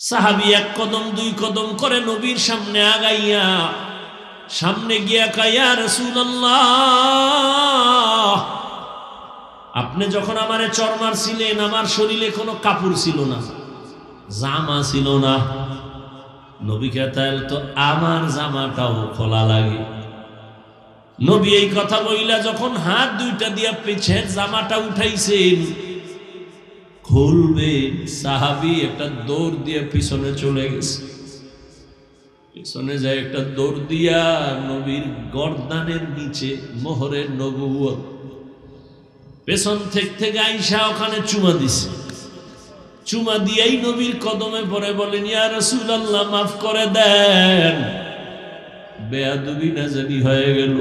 সাহাবী এক কদম দুই কদম করে নবীর সামনে আগাইয়া সামনে গিয়া কয়, ইয়া রাসূলুল্লাহ, আপনি যখন আমারে চর মারছিলেন আমার শরীরে কোনো কাপড় ছিল না, জামা ছিল না। নবী কয়, তাহলে তো আমার জামাটাও খোলা লাগে। নবী এই কথা বইলা যখন হাত দুইটা দিয়া পেছের জামাটা উঠাইছেন, খুলবে, সাহাবী একটা দৌড় দিয়ে পিছনে চলে গেছে। পিছনে যায় একটা দৌড় দিয়া নবীর গর্দানের নিচে মোহরের নবুয়ত পেছন থেকে আইসা ওখানে চুমা দিছে। চুমা দিয়েই নবীর কদমে পড়ে বলেন, ইয়া রাসূলুল্লাহ, মাফ করে দেন, বেয়াদবি না জানি হয়ে গেল।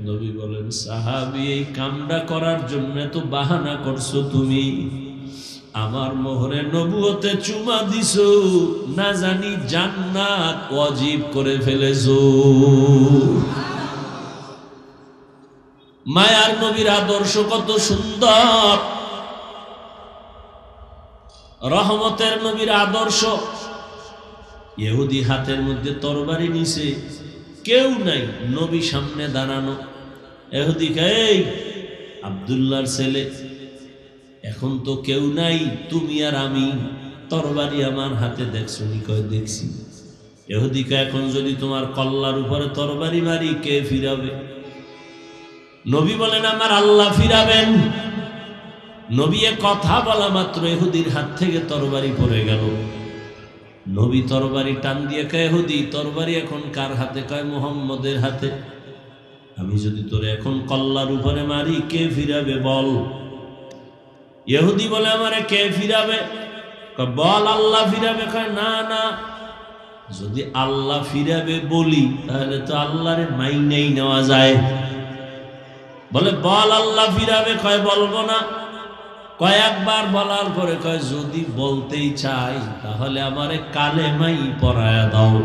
নবী বলেন, সাহাবী, এই কামটা করার জন্য তো বাহানা করছো তুমি, আমার মোহরে নবুয়তে চুমা দিছো, না জানি জান্নাত ওয়াজিব করে ফেলেছো। মায়ার নবীর আদর্শ কত সুন্দর, রহমতের নবীর আদর্শ। ইহুদি হাতের মধ্যে তরবারি নিছে, কেউ নাই, নবী সামনে দাঁড়ানো। ইহুদি কয়, এই আব্দুল্লাহর ছেলে, এখন তো কেউ নাই, তুমি আর আমি, তরবারি আমার হাতে দেখছো নি? কয়, দেখছি। ইহুদি কয়, এখন যদি তোমার কল্লার উপরে তরবারি মারি, কে ফিরাবে? নবী বলেন, আমার আল্লাহ ফিরাবেন। নবী কথা বলা মাত্র ইহুদির হাত থেকে তরবারি পড়ে গেল। নবী তরবারি টান দিয়ে কয়, ইহুদি, তরবারি এখন কার হাতে? কয়, মুহাম্মদের হাতে। আমি যদি তোরে এখন কল্লার উপরে মারি, কে ফিরাবে বল? ইহুদি বলে, আমারে কে ফিরাবে? কয়, বল আল্লাহ ফিরাবে। কয়, না না, যদি আল্লাহ ফিরাবে বলি তাহলে তো আল্লাহরে মাইনেই নেওয়া যায়। বলে, বল আল্লাহ ফিরাবে। কয়, বলবো না। কয়েকবার বলার পরে কয়, যদি বলতেই চাই তাহলে আমারে কালেমাই পড়ায়া দাও।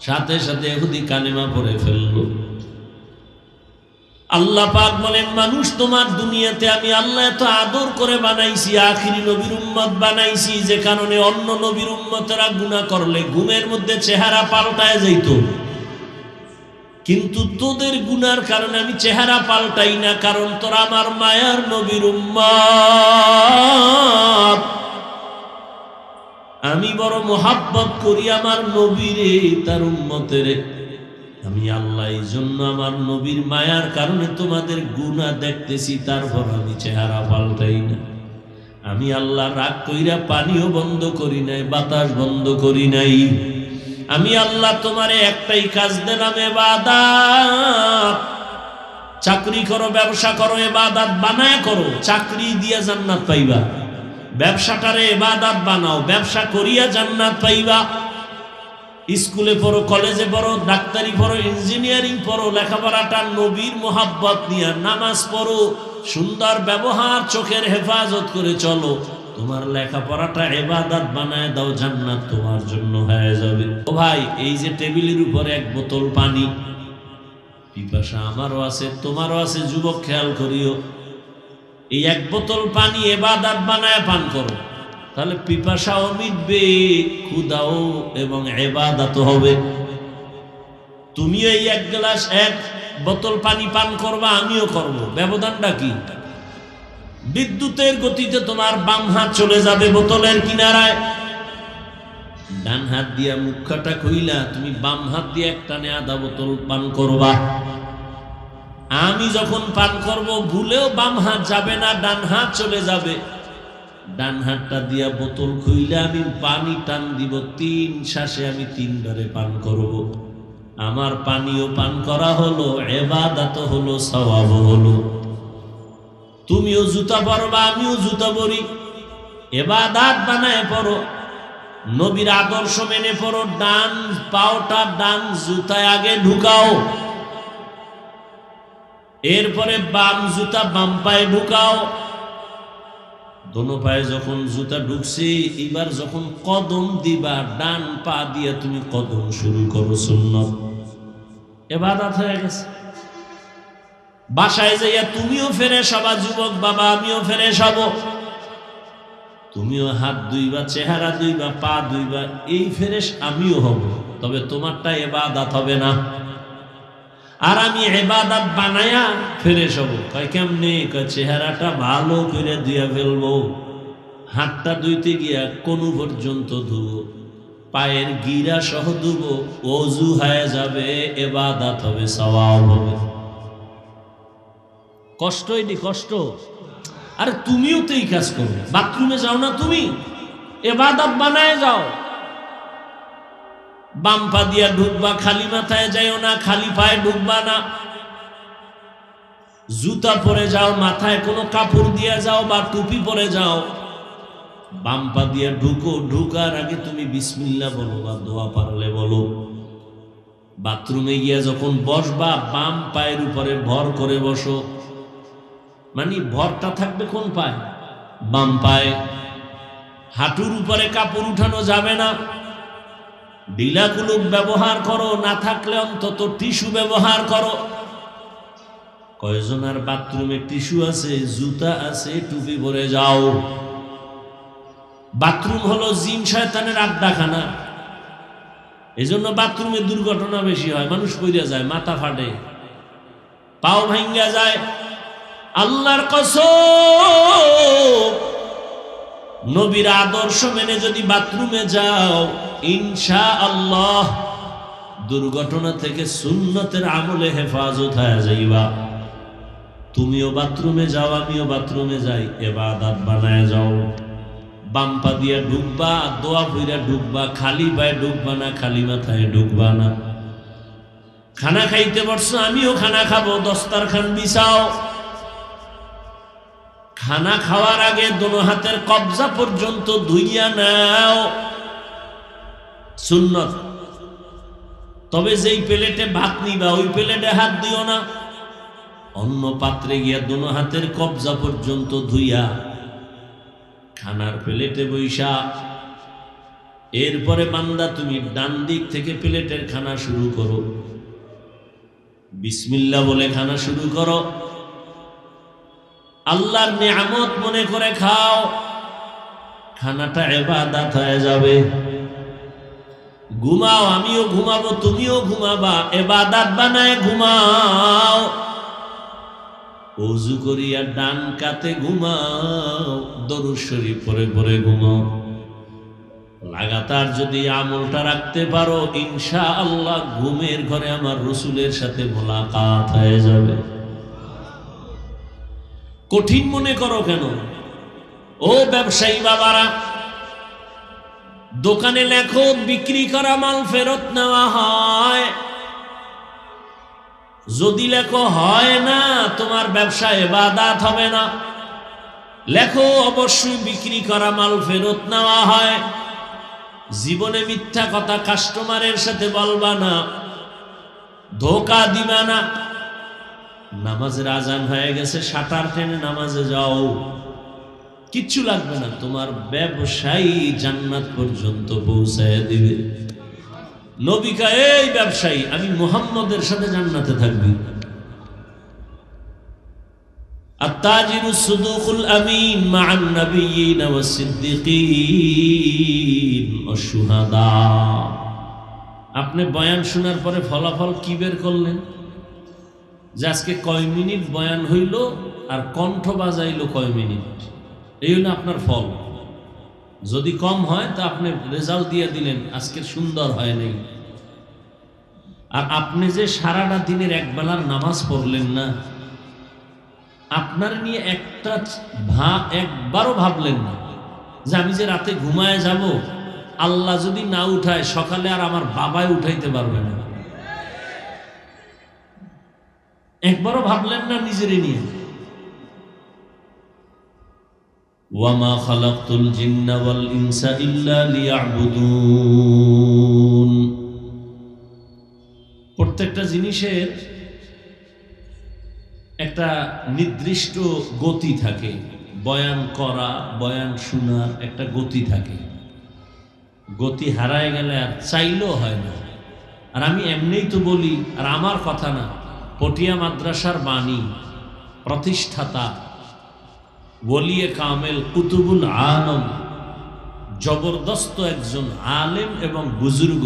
সাথে সাথে ইহুদি কালেমা পড়ে ফেলল। আল্লাহ পাক বলেন, মানুষ তোমার দুনিয়াতে আমি আল্লাহ এত আদর করে বানাইছি, আখিরি নবীর উম্মত বানাইছি, যে কারণে অন্য নবীর উম্মতেরা গুনাহ করলে ঘুমের মধ্যে চেহারা পাল্টায় যাইত, কিন্তু তোদের গুনার কারণে আমি চেহারা পাল্টাই না, কারণ তোরা আমার মায়ার নবীর উম্মত। আমি বড় মোহাব্বত করি আমার নবীরে, তার উম্মতেরে। আমি আল্লাহ এই জন্য আমার নবীর মায়ার কারণে তোমাদের গুনাহ দেখতেছি, তারপর আমি চেহারা পাল্টাই না। আমি আল্লাহ রাগ কইরা পানিও বন্ধ করি নাই, বাতাস বন্ধ করি নাই। আমি আল্লাহ তোমারে একটাই কাজ দিলাম, ইবাদত। চাকরি করো, ব্যবসা করো, ইবাদত বানায় করো, চাকরি দিয়া জান্নাত পাইবা। ব্যবসাটারে ইবাদত বানাও, ব্যবসা করিয়া জান্নাত পাইবা। স্কুলে পড়ো, কলেজে পড়ো, ডাক্তারি পড়ো, ইঞ্জিনিয়ারিং পড়ো, লেখাপড়াটা নবীর মোহাব্বত নিয়ে, নামাজ পড়ো, সুন্দর ব্যবহার, চোখের হেফাজত করে চলো। তোমার লেখাপড়াটা ইবাদত বানায় দাও, জান্নাত তোমার জন্য হয়ে যাবে। ও ভাই, এই যে টেবিলের উপরে এক বোতল পানি, পিপাসা আমারও আছে, তোমারও আছে, যুবক খেয়াল করিও। এই এক বোতল পানি ইবাদত বানায় পান করো, তাহলে পিপাসাও মিটবে, ক্ষুধাও এবং ইবাদতও হবে। তুমিও এই এক গ্লাস, এক বোতল পানি পান করবা, আমিও করব, ব্যবধানটা কি? বিদ্যুতের গতিতে তোমার বাম হাত চলে যাবে বোতলের কিনারায়, ডান হাত দিয়া মুখটা খুইলা তুমি বাম হাত দিয়ে একটানে আধা বোতল পান করবা। আমি যখন পান করব, ভুলেও বাম হাত যাবে না, ডান হাত চলে যাবে। ডান হাতটা দিয়া বোতল খুইলে আমি পানি টান দিব, 3 শ্বাসে আমি 3 বারে পান করব। আমার পানিও পান করা হলো, ইবাদত হলো, সওয়াব হলো। তুমিও জুতা পরবা, আমিও জুতা পরি, ইবাদত বানায় পড়ো, নবীর আদর্শ মেনে পড়ো। ডান পাওটা ডান জুতায় আগে ঢুকাও, এরপরে বাম জুতা বাম পায়ে ঢুকাও। দোনো পায়ে যখন জুতা ঢুকছে, এবার যখন কদম দিবা, ডান পা দিয়ে তুমি কদম শুরু করো, সুন্নাত। ইবাদত হয়ে গেছে। বাসায় যাইয়া তুমিও ফ্রেশ হবা, যুবক বাবা, আমিও ফ্রেশ হব। তুমিও হাত ধুইবা, চেহারা ধুইবা, পা ধুইবা, এই ফ্রেশ আমিও হব, তবে তোমারটা ইবাদত হবে না। আর আমি ইবাদত বানায়া ফ্রেশ হব। কয় কেমনে? কয় চেহারাটা ভালো করে ধুইয়া ফেলবো, হাতটা ধুইতে গিয়া কোন পর্যন্ত ধুবো, পায়ের গিরা সহ ধুবো, ওযু হয়ে যাবে, ইবাদত হবে, সওয়াব হবে। কষ্ট, এটি কষ্ট। আরে তুমিও তো এই কাজ করো, বাথরুমে যাও না তুমি, ইবাদত বানায় যাও। বাম পা দিয়া ঢুকবা, খালি মাথায় যাইও না, খালি পায়ে ঢুকবা না। জুতা পরে যাও, মাথায় কোনো কাপড় দিয়া যাও বা টুপি পরে যাও। বাম পা দিয়া ঢুকো, ঢুকার আগে তুমি বিসমিল্লাহ বলো বা দোয়া পারলে বলো। বাথরুমে গিয়া যখন বসবা, বাম পায়ের উপরে ভর করে বসো, মানে ভরটা থাকবে কোন পায়ে? বাম পায়ে। হাঁটুর উপরে কাপড় উঠানো যাবে না। ঢিলা কুলুপ ব্যবহার করো, না থাকলে অন্তত টিস্যু ব্যবহার করো। কয়জনের বাথরুমে টিস্যু আছে, জুতা আছে, টুপি পরে যাও। বাথরুম হলো জিন শয়তানের আড্ডাখানা। এই জন্য বাথরুমে দুর্ঘটনা বেশি হয়, মানুষ পইরা যায়, মাথা ফাটে, পাও ভাঙ্গা যায়। আল্লাহর কসম, নবীর আদর্শ মেনে যদি বাথরুমে যাও, ইনশাআল্লাহ দুর্ঘটনা থেকে সুন্নতের আমলে হেফাজত হয়ে যাইবা। তুমিও বাথরুমে যাও, আমিও বাথরুমে যাই, ইবাদত বানায় যাও। বাম পা দিয়া ঢুকবা, দোয়া পইরা ঢুকবা, খালি পায়ে ঢুকবা না, খালি মাথায় ঢুকবা না। খানা খাইতে বসছো, আমিও খানা খাবো, দস্তারখান বিছাও। খানা খাওয়ার আগে দোনো হাতের কবজা পর্যন্ত ধুইয়া নাও, সুন্নত। তবে যেই প্লেটে ভাত নিবা, ওই প্লেটে হাত দিও না। অন্য পাত্রে গিয়া দোনো হাতের কবজা পর্যন্ত ধুইয়া খানার প্লেটে বইসা, এরপরে বান্দা তুমি ডান দিক থেকে প্লেটের খানা শুরু করো, বিসমিল্লাহ বলে খানা শুরু করো। আল্লাহর নিয়ামত মনে করে খাও, খানাটা ইবাদত হয়ে যাবে। ঘুমাও, আমিও ঘুমাবো, তুমিও ঘুমাবা, ইবাদত বানায় ঘুমাও। ওযু করিয়া ডান কাতে ঘুমাও, দরুদ শরীফ পড়ে পড়ে ঘুমাও। লাগাতার যদি আমলটা রাখতে পারো, ইনশাআল্লাহ ঘুমের ঘরে আমার রাসূলের সাথে মোলাকাত হয়ে যাবে। কঠিন মনে করো কেন? ও ব্যবসায়ী বাবারা, দোকানে লেখো বিক্রি করা মাল ফেরত নেওয়া হয়। যদি লেখো হয় না, তোমার ব্যবসা ইবাদত হবে না। লেখো অবশ্যই বিক্রি করা মাল ফেরত নেওয়া হয়। জীবনে মিথ্যা কথা কাস্টমারের সাথে বলবা না, ধোঁকা দিবা না। নামাজের আজান হয়ে গেছে, শাটার টেনে নামাজে যাও, কিচ্ছু লাগবে না, তোমার ব্যবসায়ী জান্নাত পর্যন্ত পৌঁছায় দিবে। নবী কয়, এই ব্যবসায়ী, আমি মুহাম্মদের সাথে জান্নাতে থাকবি। আত-তাজিরুস সুদুকুল আমিন মা'আন নাবিয়্যিন ওয়াস সিদ্দিকিন ওয়াশ শুহাদা। আপনি বয়ান শোনার পরে ফলাফল কি বের করলেন? যে আজকে কয় মিনিট বয়ান হইল আর কণ্ঠ বাজাইলো কয় মিনিট, এই হলো আপনার ফল। যদি কম হয় তা আপনি রেজাল্ট দিয়ে দিলেন আজকে সুন্দর হয় নাই। আর আপনি যে সারাটা দিনের একবেলার নামাজ পড়লেন না, আপনার নিয়ে একবারও ভাবলেন না যে আমি যে রাতে ঘুমায় যাব, আল্লাহ যদি না উঠায় সকালে আর আমার বাবাই উঠাইতে পারবে না। একবারও ভাবলেন না নিজেরই নিয়ে। ওয়ামা খালাকতুল জিন্না ওয়াল ইনসা ইল্লা লিয়াবুদুন। প্রত্যেকটা জিনিসের একটা নির্দিষ্ট গতি থাকে, বয়ান করা, বয়ান শোনার একটা গতি থাকে। গতি হারায় গেলে আর চাইলেও হয় না। আর আমি এমনিই তো বলি, আর আমার কথা না, পটিয়া মাদ্রাসার বাণী, প্রতিষ্ঠাতা ওলিয়ে কামেল কুতুবুল আলম জবরদস্ত একজন আলেম এবং বুজুর্গ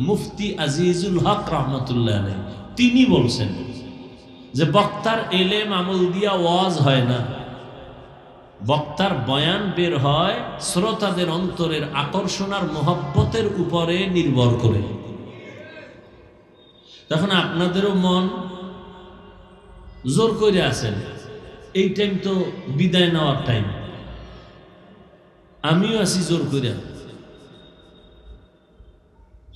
মুফতি আজিজুল হক রহমতুল্লাহ আলাইহি তিনি বলছেন যে বক্তার এলেম আমল দিয়া ওয়াজ হয় না, বক্তার বয়ান বের হয় শ্রোতাদের অন্তরের আকর্ষণ আর মোহব্বতের উপরে নির্ভর করে। তখন আপনাদেরও মন জোর করে আছেন, এই টাইম তো বিদায় নেওয়ার টাইম, আমিও আছি জোর করে।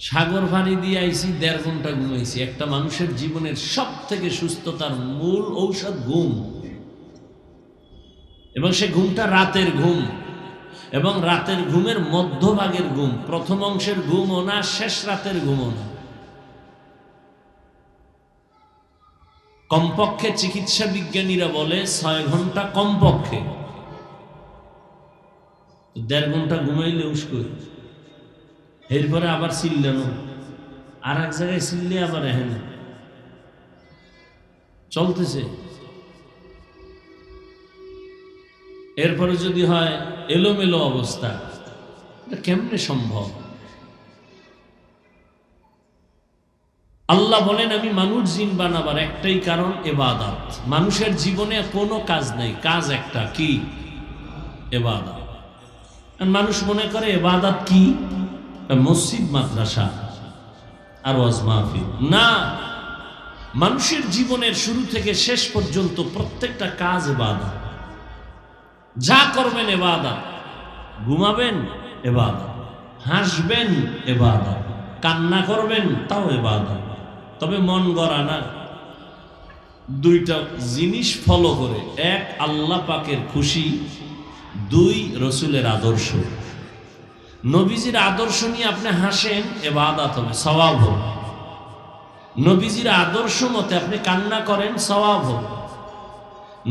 সাগর পাড়ি দিয়ে আইছি, 1.5 ঘন্টা ঘুমাইছি। একটা মানুষের জীবনের সব থেকে সুস্থতার মূল ঔষধ ঘুম, এবং সে ঘুমটা রাতের ঘুম, এবং রাতের ঘুমের মধ্যভাগের ঘুম, প্রথম অংশের ঘুমও না, শেষ রাতের ঘুমও না। কমপক্ষে চিকিৎসা বিজ্ঞানীরা বলে 6 ঘন্টা কমপক্ষে। 1.5 ঘন্টা ঘুমাইলে উস্কই, এরপরে আবার চিল্লানো, আর এক জায়গায় চিল্লে আবার এহেন চলতেছে। এরপরে যদি হয় এলোমেলো অবস্থা, এটা কেমনে সম্ভব? আল্লাহ বলেন আমি মানুষ জিন বানাবার একটাই কারণ ইবাদত। মানুষের জীবনে কোনো কাজ নেই, কাজ একটা, কি? ইবাদত। মানুষ মনে করে ইবাদত কি? মসজিদ মাদ্রাসা আর ওয়াজ মাহফিল। না, মানুষের জীবনের শুরু থেকে শেষ পর্যন্ত প্রত্যেকটা কাজ ইবাদত। যা করবেন ইবাদত, ঘুমাবেন ইবাদত, হাসবেন ইবাদত, কান্না করবেন তাও ইবাদত। তবে মন গড়া না, 2টা জিনিস ফলো করে, 1 আল্লাহ পাকের খুশি, 2 রসুলের আদর্শ। নবীজির আদর্শ নিয়ে আপনি হাসেন, ইবাদত হবে, সওয়াব হবে। নবীজির আদর্শ মতে আপনি কান্না করেন, সওয়াব হবে।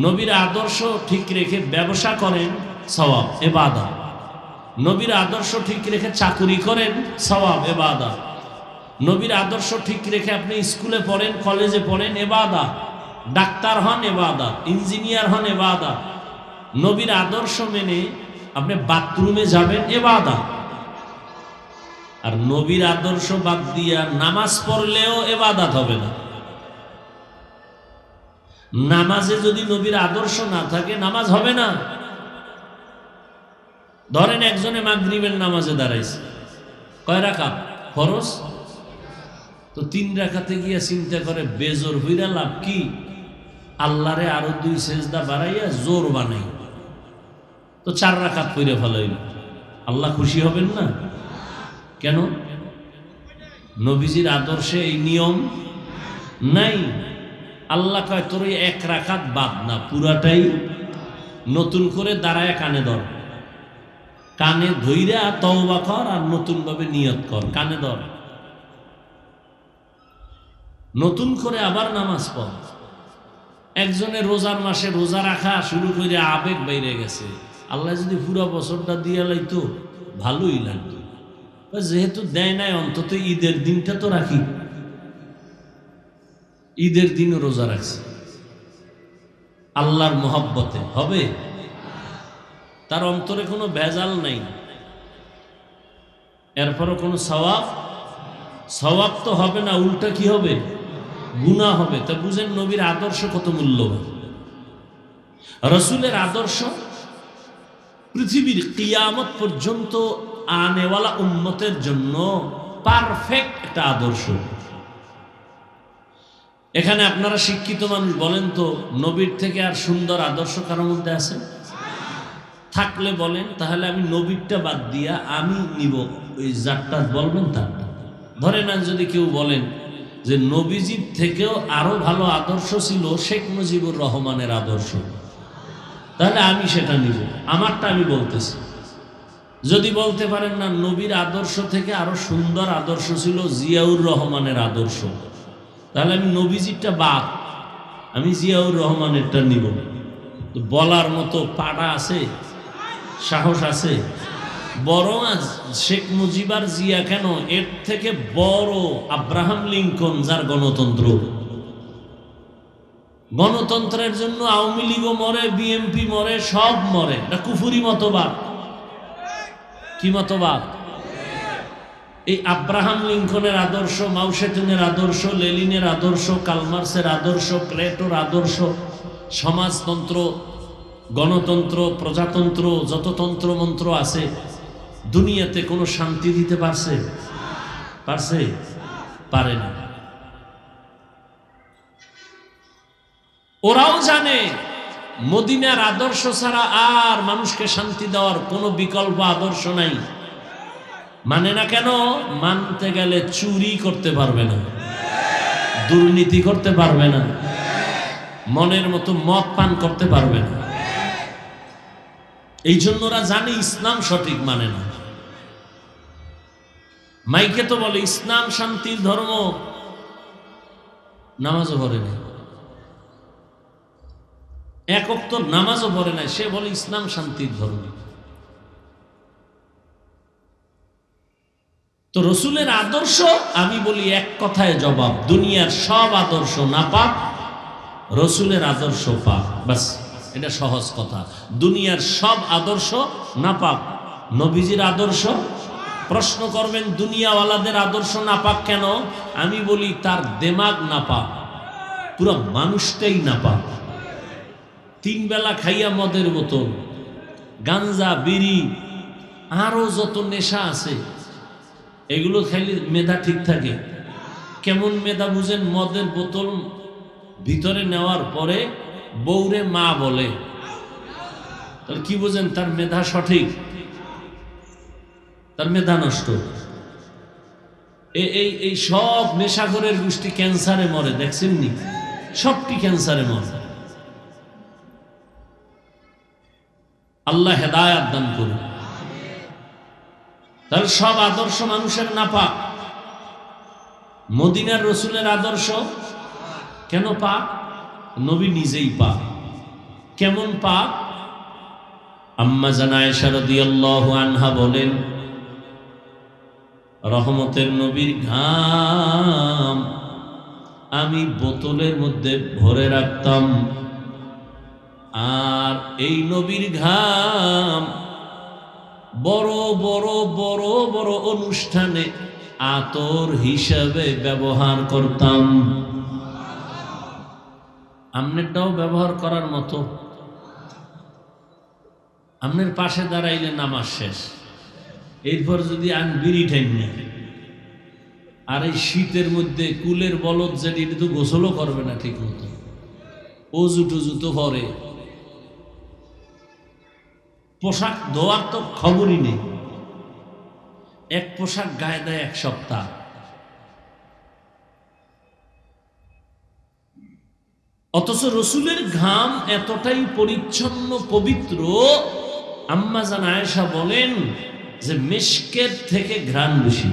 নবীর আদর্শ ঠিক রেখে ব্যবসা করেন, সওয়াব, ইবাদত। নবীর আদর্শ ঠিক রেখে চাকুরি করেন, সওয়াব, ইবাদত। নবীর আদর্শ ঠিক রেখে আপনি স্কুলে পড়েন, কলেজে পড়েন, ইবাদত। ডাক্তার হন, ইবাদত। ইঞ্জিনিয়ার হন, ইবাদত। নবীর আদর্শ মেনে আপনি বাথরুমে যাবেন, ইবাদত। আর নবীর আদর্শ বাদ দিয়া নামাজ পড়লেও ইবাদত হবে না। নামাজে যদি নবীর আদর্শ না থাকে নামাজ হবে না। ধরেন একজনে মাগরিবের নামাজে দাঁড়াইছে, কয় রাকাত? ফরজ। তো 3 রাকাতে গিয়া চিন্তা করে বেজোর হইরা লাভ কি? আল্লাহরে আরো 2 সেজদা বাড়াইয়া জোর বানাই, তো 4 রাকাত পড়ে ফেলাইল। আল্লাহ খুশি হবেন না? কেন? নবীজির আদর্শে এই নিয়ম নাই। আল্লাহ কয় তোর 1 রাকাত বাদ না, পুরাটাই নতুন করে দাঁড়ায় কানে ধর, কানে ধইরা তওবা কর আর নতুন ভাবে নিয়ত কর, কানে ধর, নতুন করে আবার নামাজ পড়। একজনের রোজার মাসে রোজা রাখা শুরু করে আবেগ বাইরে গেছে, আল্লাহ যদি পুরো বছরটা দিয়ে লাইতো ভালোই লাগতো, যেহেতু দেয় নাই অন্তত ঈদের দিনটা তো রাখি। ঈদের দিনও রোজা রাখছে, আল্লাহর মহব্বতে হবে। তার অন্তরে কোনো ভেজাল নাই, এরপরও কোনো সওয়াব তো হবে না, উল্টা কি হবে? গুনাহ হবে। তা বুঝেন নবীর আদর্শ কত মূল্যবান। রসুলের আদর্শ পৃথিবীর কিয়ামত পর্যন্ত আনেওয়ালা উম্মতের জন্য পারফেক্ট একটা আদর্শ। এখানে আপনারা শিক্ষিত মানুষ, বলেন তো নবীর থেকে আর সুন্দর আদর্শ কারোর মধ্যে আছে? থাকলে বলেন, তাহলে আমি নবীরটা বাদ দিয়া আমি নিব ওই যারটা বলবেন তারটা। ধরে না, যদি কেউ বলেন যে নবীজির থেকেও আরো ভালো আদর্শ ছিল শেখ মুজিবুর রহমানের আদর্শ, তাহলে আমি সেটা নিব, আমারটা আমি বলতেছি। যদি বলতে পারেন না নবীর আদর্শ থেকে আরো সুন্দর আদর্শ ছিল জিয়াউর রহমানের আদর্শ, তাহলে আমি নবীজিরটা বাদ, আমি জিয়াউর রহমানেরটা নিব। তো বলার মতো পাড়া আছে, সাহস আছে? বরং শেখ মুজিবার জিয়া কেন, এর থেকে বড় আব্রাহাম লিঙ্কন, যার গণতন্ত্র, গণতন্ত্রের জন্য আওয়ামী লীগও মরে, বিএনপি মরে, সব মরে। এটা কুফুরি মতবাদ। কি কি মতবাদ? এই আব্রাহাম লিঙ্কনের আদর্শ, মাও সেতুংয়ের আদর্শ, লেনিনের আদর্শ, কালমার্সের আদর্শ, প্লেটোর আদর্শ, সমাজতন্ত্র, গণতন্ত্র, প্রজাতন্ত্র, যত তন্ত্র মন্ত্র আছে দুনিয়াতে কোনো শান্তি দিতে পারছে? পারছে? পারে না। ওরাও জানে মদিনার আদর্শ ছাড়া আর মানুষকে শান্তি দেওয়ার কোনো বিকল্প আদর্শ নাই। মানে না কেন? মানতে গেলে চুরি করতে পারবে না, দুর্নীতি করতে পারবে না, মনের মতো মদ পান করতে পারবে না। এই জন্য ওরা জানে ইসলাম সঠিক মানে না। মাইকে তো বলে ইসলাম শান্তির ধর্ম, নামাজও পড়ে নাই, এক ওয়াক্ত নামাজও পড়ে নাই, সে বলে ইসলাম শান্তির ধর্ম। তো রসুলের আদর্শ, আমি বলি এক কথায় জবাব, দুনিয়ার সব আদর্শ নাপাক, রসুলের আদর্শ পাক। বাস, এটা সহজ কথা। দুনিয়ার সব আদর্শ নাপাক, নবীজির আদর্শ। প্রশ্ন করবেন দুনিয়াওয়ালাদের আদর্শ নাপাক কেন? আমি বলি তার দেমাগ নাপাক, পুরো মানুষটাই নাপাক। 3 বেলা খাইয়া মদের বোতল, গাঞ্জা, বিড়ি, আরো যত নেশা আছে এগুলো খাইলে মেধা ঠিক থাকে। কেমন মেধা বুঝেন? মদের বোতল ভিতরে নেওয়ার পরে বউরে মা বলে, তাহলে কি বুঝেন? তার মেধা সঠিক, তার মেধা নষ্ট। এই সব নেশাখোরের গোষ্ঠী ক্যান্সারে মরে, দেখছেন নি? সবটি ক্যান্সারে মরে। আল্লাহ হেদায়াত দান করুন। তাহলে সব আদর্শ মানুষের নাপাক। মদিনার রসুলের আদর্শ কেন পাক? নবী নিজেই পাক। কেমন পাক? আম্মা জান আয়েশা রাদিয়াল্লাহু আনহা বলেন, রহমতের নবীর ঘাম আমি বোতলের মধ্যে ভরে রাখতাম, আর এই নবীর ঘাম বড় বড় বড় বড় অনুষ্ঠানে আতর হিসাবে ব্যবহার করতাম। আমনেরটাও ব্যবহার করার মতো। আমনের পাশে দাঁড়াইলে নামাজ শেষ, এরপর যদি আন বিড়ি ঠাইন না, আর এই শীতের মধ্যে কুলের বলদ যেটি, এটা তো গোসলও করবে না ঠিক মতো, অজু টুজু তো পরে, পোশাক ধোয়ার তো খবরই নেই, এক পোশাক গায়ে দেয় 1 সপ্তাহ। অথচ রসুলের ঘাম এতটাই পরিচ্ছন্ন পবিত্র, আম্মা জান আয়েশা বলেন যে মিশকের থেকে ঘ্রাণ বেশি,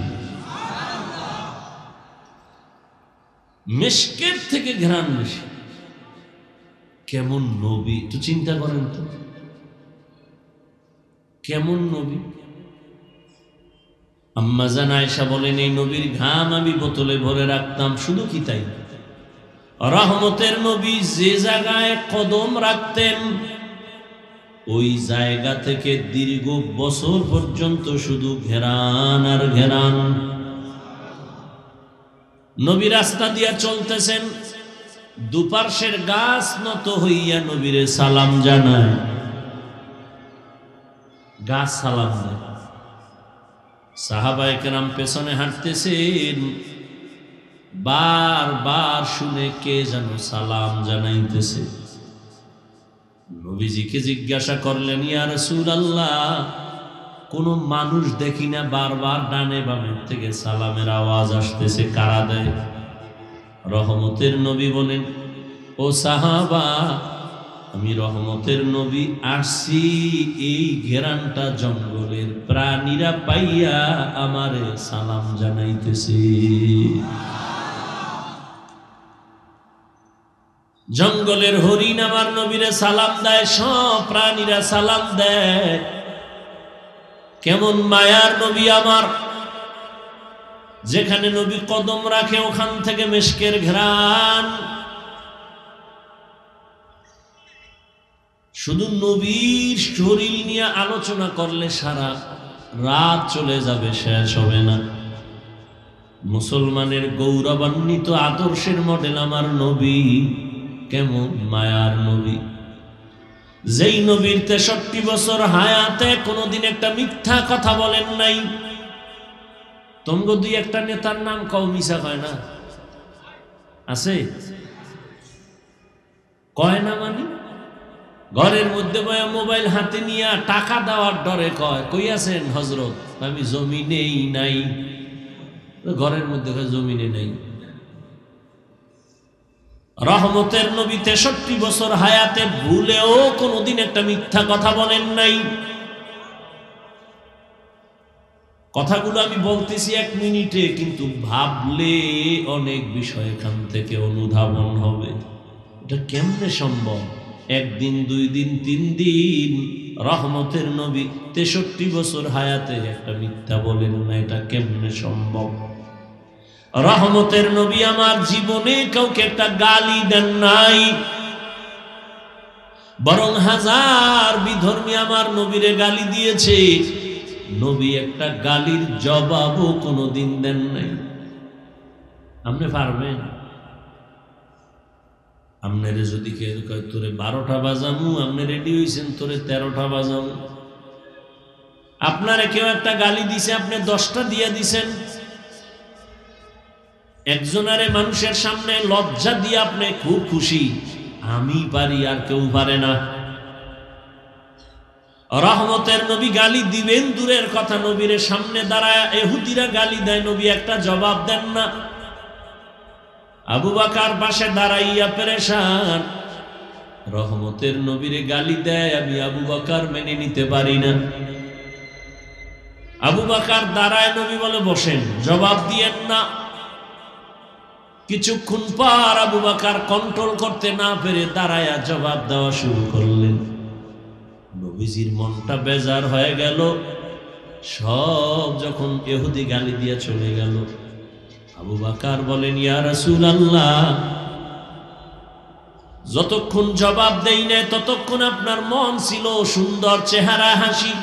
মিশকের থেকে ঘ্রাণ বেশি। কেমন নবী একটু চিন্তা করেন তো, কেমন নবী। আম্মা জান আয়েশা বলেন এই নবীর ঘাম আমি বোতলে ভরে রাখতাম। শুধু কি তাই, রহমতের নবী যে জায়গায় কদম রাখতেন ওই জায়গা থেকে দীর্ঘ বছর পর্যন্ত শুধু ঘেরান আর ঘেরান। নবী রাস্তা দিয়া চলতেছেন, দুপার্শ্বের গাছ নত হইয়া নবীরে সালাম জানায়, গাছ সালাম দেয়। সাহাবায়ে কেরাম পেছনে হাঁটতেছেন, বারবার শুনে কে যেন সালাম জানাইতেছে। নবীজিকে জিজ্ঞাসা করলেন, ইয়া রাসূলুল্লাহ, কোন মানুষ দেখি না, বারবার ডানে বামের থেকে সালামের আওয়াজ আসতেছে, কারা দেয়? রহমতের নবী বলেন, ও সাহাবা, আমি রহমতের নবী আসছি, এই ঘেরানটা জঙ্গলের প্রাণীরা পাইয়া আমারে সালাম জানাইতেছে। জঙ্গলের হরিণ আমার নবীরে সালাম দেয়, সব প্রাণীরা সালাম দেয়। কেমন মায়ার নবী আমার, যেখানে নবী কদম রাখে ওখান থেকে মিশকের ঘ্রাণ। শুধু নবীর শরীর নিয়ে আলোচনা করলে সারা রাত চলে যাবে, শেষ হবে না। মুসলমানের গৌরবান্বিত আদর্শের মডেল আমার নবী। কেমন মায়ার নবী, যেই নবীর 63 বছর হায়াতে কোনোদিন একটা মিথ্যা কথা বলেন নাই। তোমগো দুই একটা নেতার নাম কও, মিশা কয় না? আছে? কয় না মানে? ঘরের মধ্যে বয়া মোবাইল হাতে নিয়ে টাকা দেওয়ার ডরে কয়, কই আছেন হজরত? আমি জমিনেই নাই। ঘরের মধ্যে জমিনে নাই। রহমতের নবী 63 বছর হায়াতে ভুলেও কোনোদিন একটা মিথ্যা কথা বলেন নাই। কথাগুলো আমি বলতেছি 1 মিনিটে, কিন্তু ভাবলে অনেক বিষয় এখান থেকে অনুধাবন হবে। এটা কেমনে সম্ভব? 1 দিন 2 দিন 3 দিন রহমতের নবী 63 বছর হায়াতে একটা মিথ্যা বলেন না, এটা কেমনে সম্ভব? রহমতের নবী আমার জীবনে কাউকে একটা গালি দেন নাই, বরং হাজার বিধর্মী আমার নবীরে গালি দিয়েছে, নবী একটা গালির জবাবও কোনোদিন দেন নাই। আপনি পারবেন? আপনারে যদি কেউ কয় তোরে 12টা বাজামু, আপনি রেডি হয়েছেন তোরে 13টা বাজামু। আপনারে কেউ একটা গালি দিছে, আপনি 10টা দিয়ে দিছেন। একজনারে মানুষের সামনে লজ্জা দিয়ে আপনি খুব খুশি, আমি পারি আর কেউ পারে না। রহমতের নবী গালি দিবেন দূরের কথা, নবীর সামনে দাঁড়ায় ইহুদিরা গালি দেয়, নবী একটা জবাব দেন না। আবু বকর পাশে দাঁড়াইয়া পেরেশান, রহমতের নবীরে গালি দেয়, আমি আবু বকর মেনে নিতে পারি না। আবু বকর দাঁড়ায়, নবী বলে বসেন, জবাব দিয়েন না। কিছুক্ষণ পর আবু বকর কন্ট্রোল করতে না পেরে দাঁড়ায়া জবাব দেওয়া শুরু করলেন। নবীজির মনটা বেজার হয়ে গেল। সব যখন ইহুদি গালি দিয়ে চলে গেল, আবু বকর বলেন, ইয়া রাসূলুল্লাহ, যতক্ষণ জবাব দেই না ততক্ষণ আপনার মন ছিল সুন্দর, চেহারা হাসি।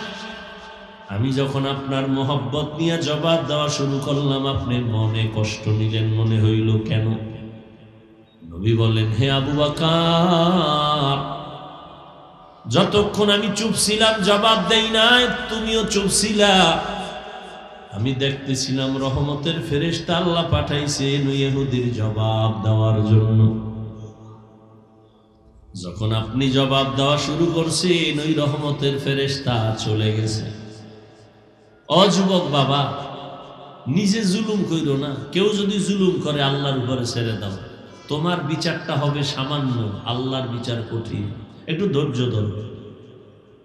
আমি যখন আপনার মোহব্বত নিয়ে জবাব দেওয়া শুরু করলাম, আপনি মনে কষ্ট নিলেন, মনে হইল কেন? নবী বলেন, হে আবু বকর, যতক্ষণ আমি চুপ ছিলাম জবাব দেই নাই, তুমিও চুপ ছিলা। আমি দেখতেছিলাম রহমতের ফেরেশতা আল্লাহ পাঠাইছেন ইহুদির জবাব দেওয়ার জন্য। যখন আপনি জবাব দেওয়া শুরু করছেন, ওই রহমতের ফেরেশতা চলে গেছে। অযুবক বাবা, নিজে জুলুম কইরো না। কেউ যদি জুলুম করে আল্লাহর উপরে ছেড়ে দাও, তোমার বিচারটা হবে সামান্য, আল্লাহর বিচার কঠিন। একটু ধৈর্য ধরো,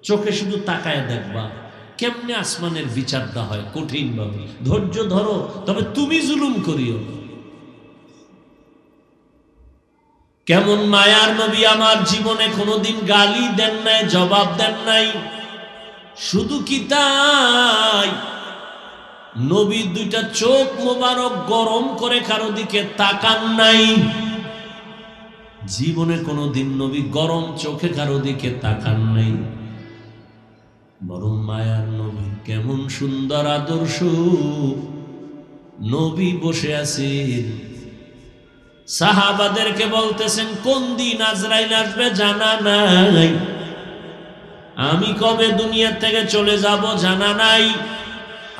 চোখে শুধু তাকায় দেখবা কেমনে আসমানের বিচারটা হয় কঠিন ভাবে। ধৈর্য ধরো, তবে তুমি জুলুম করিও। কেমন মায়ার নবী আমার জীবনে কোনোদিন গালি দেন নাই, জবাব দেন নাই। শুধু কি তাই, নবীর 2টা চোখ মোবারক গরম করে কারো দিকে তাকান নাই। জীবনে কোনোদিন নবী গরম চোখে কারো দিকে তাকান নাই। বরং মায়ার নবী কেমন সুন্দর আদর্শ। নবী বসে আছেন, সাহাবাদেরকে বলতেছেন, কোন দিন আজরাইল আসবে জানা নাই, আমি কবে দুনিয়া থেকে চলে যাব জানা নাই,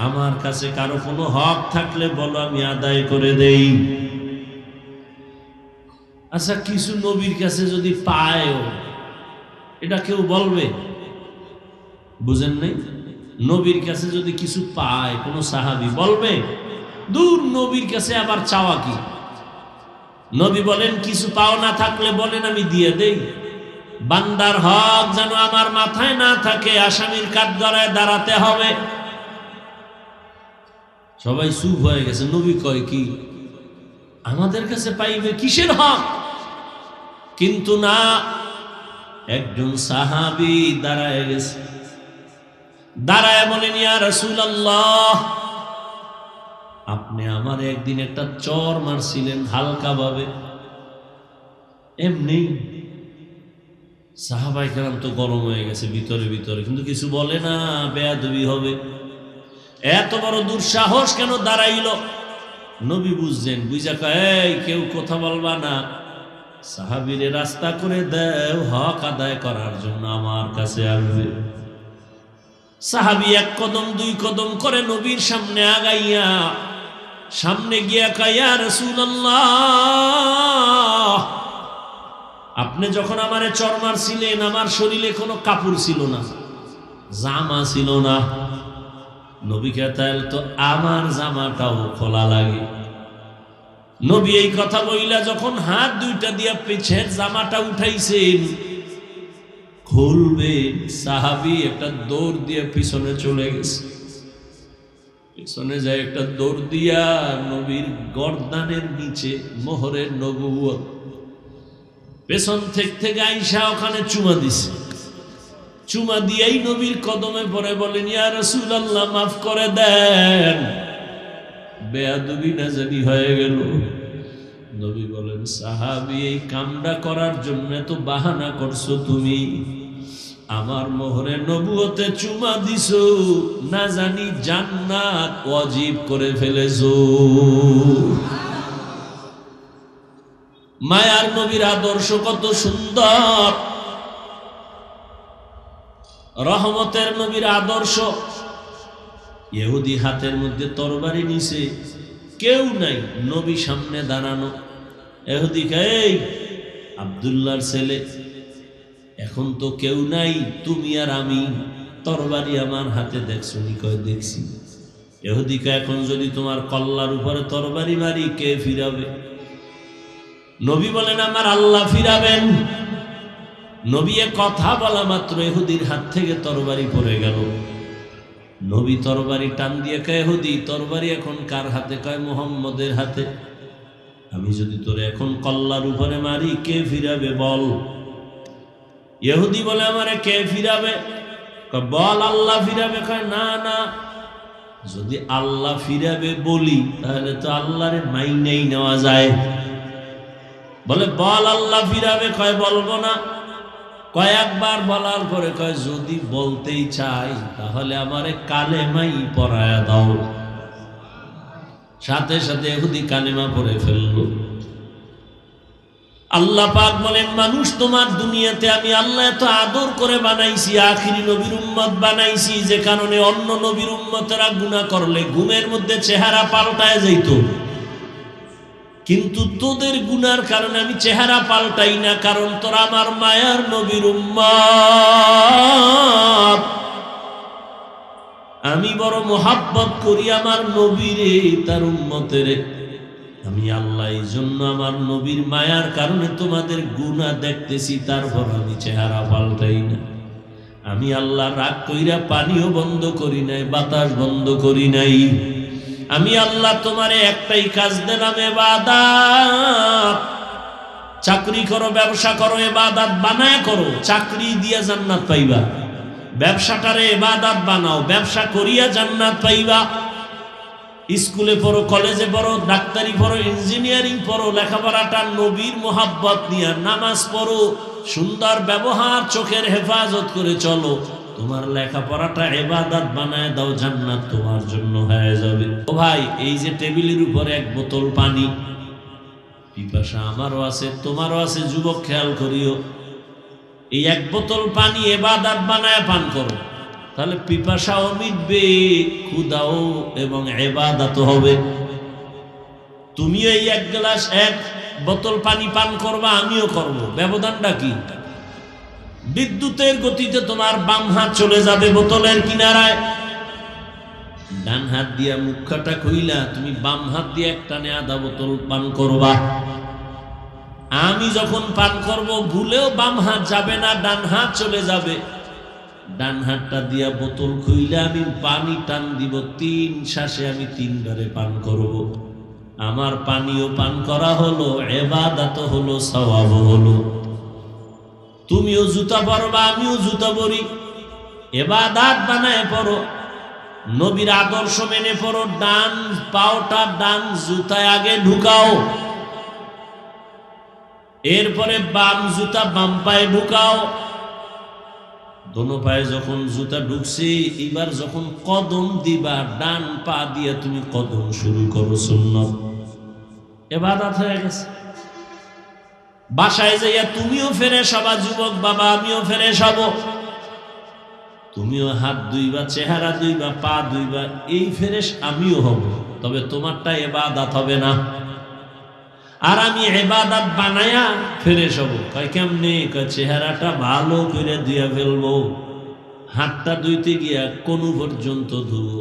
আমার কাছে কারো কোনো হক থাকলে বলো আমি আদায় করে দেই। আচ্ছা, কিছু নবীর কাছে যদি পায়ও, এটা কেউ বলবে? বুঝেন নাই? নবীর কাছে যদি কিছু পায় কোন সাহাবী বলবে? দূর, নবীর কাছে আবার চাওয়া কি? নবী বলেন, কিছু পাও না থাকলে বলেন আমি দিয়ে দেই। বান্দার হক যেন আমার মাথায় না থাকে, আসামির কাঠগড়ায় দাঁড়াতে হবে। সবাই চুপ হয়ে গেছে। নবী কয় কি আমাদের কাছে পাইবে কিসের হক? কিন্তু না, একজন সাহাবী দাঁড়ায় গেছে, দাঁড়ায় বলেন, ইয়া রাসূলুল্লাহ, আপনি আমার একদিন একটা চর মারছিলেন হালকা ভাবে, এমনি। সাহাবায়ে কেরাম তো গরম হয়ে গেছে ভিতরে ভিতরে, কিন্তু কিছু বলে না, বেয়াদবি হবে। এত বড় দুঃসাহস কেন দাঁড়াইল? নবী বুঝছেন, বুঝা কয় কেউ কথা বলবা না, সাহাবীরে রাস্তা করে দেও, হক আদায় করার জন্য আমার কাছে আসবে। সাহাবী এক কদম দুই কদম করে নবীর সামনে আগাইয়া, সামনে গিয়া কয়, ইয়া রাসূলুল্লাহ, আপনি যখন আমারে চর মারছিলেন আমার শরীরে কোনো কাপড় ছিল না, জামা ছিল না। নবী কে তাহলে তো আমার জামাটাও খোলা লাগে। নবী এই কথা বইলা যখন হাত দুইটা দিয়া পেছের জামাটা উঠাইছেন, খুলবে, সাহাবী একটা দৌড় দিয়ে পিছনে চলে গেছে। পিছনে যায় একটা দৌড় দিয়া নবীর গর্দানের নিচে মোহরের নবুয়ত পেছন থেকে আইসা ওখানে চুমা দিছে। চুমা দিয়েই নবীর কদমে পড়ে বলেন, ইয়া রাসূলুল্লাহ, মাফ করে দেন, বেয়াদবি না জানি হয়ে গেল। নবী বলেন, সাহাবী, এই কামটা করার জন্য তো বাহানা করছো তুমি, আমার মোহরে নবুয়তে চুমা দিছো, না জানি জান্নাত ওয়াজিব করে ফেলেছো। মায়ার নবীর আদর্শ কত সুন্দর, রহমতের নবীর আদর্শ। ইহুদি হাতের মধ্যে তরবারি নিছে, কেউ নাই, নবী সামনে দাঁড়ানো। ইহুদি কয়, এই আব্দুল্লাহর ছেলে, এখন তো কেউ নাই, তুমি আর আমি, তরবারি আমার হাতে দেখছো নি? কয় দেখছি। ইহুদি কয়, এখন যদি তোমার কল্লার উপরে তরবারি মারি কে ফিরাবে? নবী বলেন, আমার আল্লাহ ফিরাবেন। নবী কথা বলা মাত্র ইহুদির হাত থেকে তরবারি পড়ে গেল। নবী তরবারি টান দিয়ে কয়, ইহুদি, তরবারি এখন কার হাতে? কয়, মুহাম্মদের হাতে। আমি যদি তোরে এখন কল্লার উপরে মারি কে ফিরাবে বল? ইহুদি বলে, আমারে কে ফিরাবে? কয়, বল আল্লাহ ফিরাবে। কয়, না না, যদি আল্লাহ ফিরাবে বলি তাহলে তো আল্লাহরে মাইনেই নেওয়া যায়। বলে, বল আল্লাহ ফিরাবে। কয়, বলবো না। কয়েকবার বলার পরে কয়, যদি বলতেই চাই তাহলে আমারে কালেমাই পড়ায়া দাও। সাথে সাথে ইহুদি কালেমা পড়ে ফেলল। আল্লাহ পাক বলেন, মানুষ তোমার দুনিয়াতে আমি আল্লাহ এত আদর করে বানাইছি, আখিরি নবীর উম্মত বানাইছি, যে কারণে অন্য নবীর উম্মতেরা গুনাহ করলে ঘুমের মধ্যে চেহারা পাল্টায় যাইত, কিন্তু তোদের গুনার কারণে আমি চেহারা পাল্টাই না, কারণ তোরা আমার মায়ার নবীর উম্মত। আমি বড় মোহাব্বত করি আমার নবীরে, তার উম্মতের। আমি আল্লাহ এই জন্য আমার নবীর মায়ার কারণে তোমাদের গুনাহ দেখতেছি, তারপর আমি চেহারা পাল্টাই না। আমি আল্লাহ রাগ কইরা পানিও বন্ধ করি নাই, বাতাস বন্ধ করি নাই। আমি আল্লাহ তোমারে একটাই কাজ দিলাম, ইবাদত। চাকরি করো, ব্যবসা করো, ইবাদত বানায় করো, চাকরি দিয়া জান্নাত পাইবা। ব্যবসাটারে ইবাদত বানাও, ব্যবসা করিয়া জান্নাত পাইবা। স্কুলে পড়ো, কলেজে পড়ো, ডাক্তারি পড়ো, ইঞ্জিনিয়ারিং পড়ো, লেখাপড়াটা নবীর মোহাব্বত নিয়ে, নামাজ পড়ো, সুন্দর ব্যবহার, চোখের হেফাজত করে চলো, তোমার লেখাপড়াটা ইবাদত বানায় দাও, জান্নাত তোমার জন্য হয়ে যাবে। ও ভাই, এই যে টেবিলের উপরে এক বোতল পানি, পিপাসা আমারও আছে, তোমারও আছে, যুবক খেয়াল করিও, এই এক বোতল পানি ইবাদত বানায় পান করো, তাহলে পিপাসাও মিটবে, ক্ষুধাও এবং ইবাদতও হবে। তুমিও এই এক গ্লাস এক বোতল পানি পান করবা, আমিও করব, ব্যবধানটা কি? বিদ্যুতের গতিতে তোমার বাম হাত চলে যাবে বোতলের কিনারায়, ডান হাত দিয়া মুখটা খুইলা তুমি বাম হাত দিয়ে একটানে আধা বোতল পান করবা। আমি যখন পান করব ভুলেও বাম হাত যাবে না, ডান হাত চলে যাবে। ডান হাতটা দিয়া বোতল খুইলে আমি পানি টান দিব, 3 শ্বাসে আমি 3 বারে পান করব। আমার পানিও পান করা হলো, ইবাদত হলো, সওয়াব হলো। তুমিও জুতা পরবা, আমিও জুতা পরি, ইবাদত বানায় পড়ো, নবীর আদর্শ মেনে পড়ো। ডান পাওটা ডান জুতায় আগে ঢুকাও, এরপরে বাম জুতা বাম পায়ে ঢুকাও। দোনো পায়ে যখন জুতা ঢুকছে, এবার যখন কদম দিবা ডান পা দিয়ে তুমি কদম শুরু করো, সুন্নত ইবাদত হয়ে গেছে। বাসায় যাইয়া তুমিও ফ্রেশ হবা যুবক বাবা, আমিও ফ্রেশ হব, তুমিও হাত ধুইবা, চেহারা ধুইবা, পা ধুইবা, এই ফ্রেশ আমিও হব। তবে তোমারটা ইবাদত হবে না, আর আমি ইবাদত বানায়া ফ্রেশ হব। কয় কেমনে? কয় চেহারাটা ভালো করে ধুইয়া ফেলবো, হাতটা ধুইতে গিয়া কোনু পর্যন্ত ধুবো,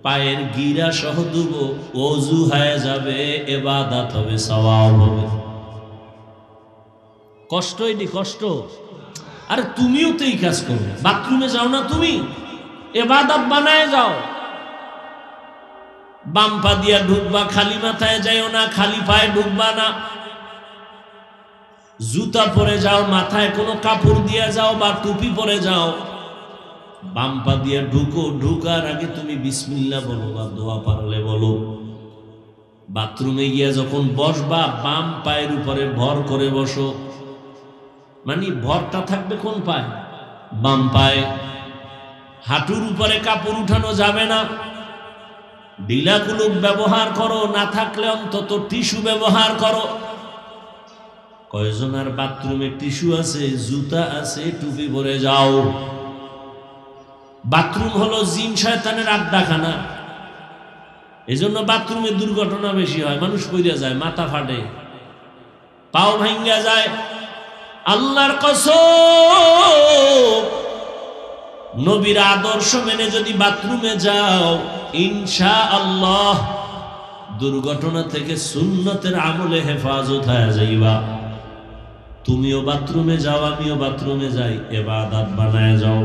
পায়ের গিরা সহ ধুবো, ওযু হয়ে যাবে, ইবাদত হবে, সওয়াব হবে। কষ্টই নি কষ্ট। আরে তুমিও তো এই কাজ করো, বাথরুমে যাও না তুমি, ইবাদত বানায় যাও। বাম পা দিয়া ঢুকবা, খালি মাথায় যাইও না, খালি পায়ে ঢুকবা না। জুতা পরে যাও, মাথায় কোনো কাপড় দিয়া যাও বা টুপি পরে যাও, বাম পা দিয়া ঢুকো, ঢুকার আগে তুমি বিসমিল্লাহ বলো বা দোয়া পারলে বলো। বাথরুমে গিয়া যখন বসবা, বাম পায়ের উপরে ভর করে বসো, মানে ভরটা থাকবে কোন পায়ে? বাম পায়ে। হাঁটুর উপরে কাপড় উঠানো যাবে না। ঢিলা কুলুপ ব্যবহার করো, না থাকলে অন্তত টিস্যু ব্যবহার করো। কয়জনের বাথরুমে টিস্যু আছে, জুতা আছে, টুপি পরে যাও। বাথরুম হলো জিন শয়তানের আড্ডাখানা, এই জন্য বাথরুমে দুর্ঘটনা বেশি হয়। মানুষ পইরা যায়, মাথা ফাটে, পাও ভাঙ্গা যায়। আল্লাহর কসম, নবীর আদর্শ মেনে যদি বাথরুমে যাও, ইনশাআল্লাহ দুর্ঘটনা থেকে সুন্নতের আমলে হেফাজত হয়ে যাইবা। তুমিও বাথরুমে যাও, আমিও বাথরুমে যাই, ইবাদত বানায় যাও।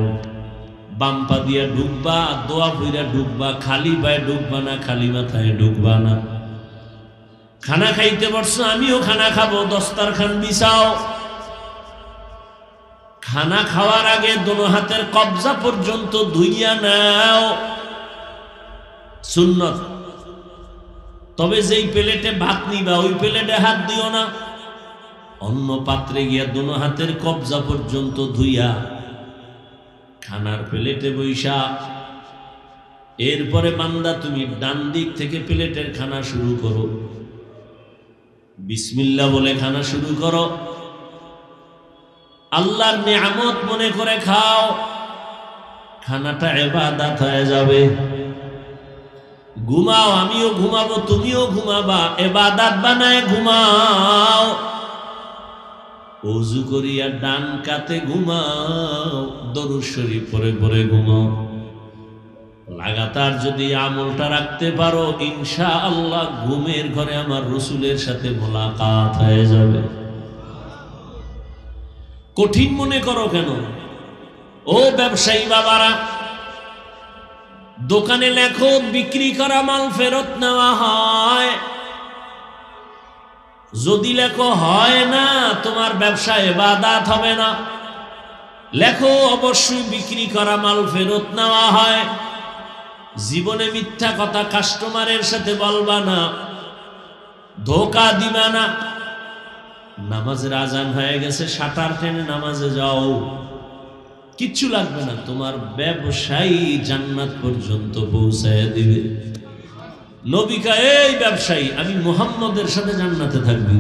বাম পা দিয়া ঢুকবা, দোয়া পইরা ঢুকবা, খালি পায়ে ঢুকবা না, খালি মাথায় ঢুকবা না। খানা খাইতে বসছো, আমিও খানা খাবো, দস্তারখান বিছাও। খানা খাওয়ার আগে দোনো হাতের কবজা পর্যন্ত ধুইয়া নাও, সুন্নত। তবে যেই প্লেটে ভাত নিবা, ওই প্লেটে হাত দিও না। অন্য পাত্রে গিয়া দোনো হাতের কবজা পর্যন্ত ধুইয়া খানার প্লেটে বৈশা। এরপরে বান্দা তুমি ডান দিক থেকে প্লেটের খানা শুরু করো, বিসমিল্লাহ বলে খানা শুরু করো। আল্লাহর নিয়ামত মনে করে খাও, খানাটা ইবাদত হয়ে যাবে। ঘুমাও, আমিও ঘুমাবো, তুমিও ঘুমাবা, ইবাদত বানায় ঘুমাও। ওযু করিয়া ডান কাতে ঘুমাও, দরুদ শরীফ পড়ে পড়ে ঘুমাও। লাগাতার যদি আমলটা রাখতে পারো, ইনশাআল্লাহ ঘুমের ঘরে আমার রাসূলের সাথে মোলাকাত হয়ে যাবে। কঠিন মনে করো কেন? ও ব্যবসায়ী বাবারা, দোকানে লেখো বিক্রি করা মাল ফেরত নেওয়া হয়। যদি লেখো হয় না, তোমার ব্যবসা ইবাদত হবে না। লেখো অবশ্যই বিক্রি করা মাল ফেরত নেওয়া হয়। জীবনে মিথ্যা কথা কাস্টমারের সাথে বলবা না, ধোঁকা দিবা না। নামাজের আজান হয়ে গেছে, শাটার টেনে নামাজে যাও, কিচ্ছু লাগবে না, তোমার ব্যবসায়ী জান্নাত পর্যন্ত পৌঁছায় দিবে। নবী কয়, এই ব্যবসায়ী, আমি মুহাম্মদের সাথে জান্নাতে থাকবি।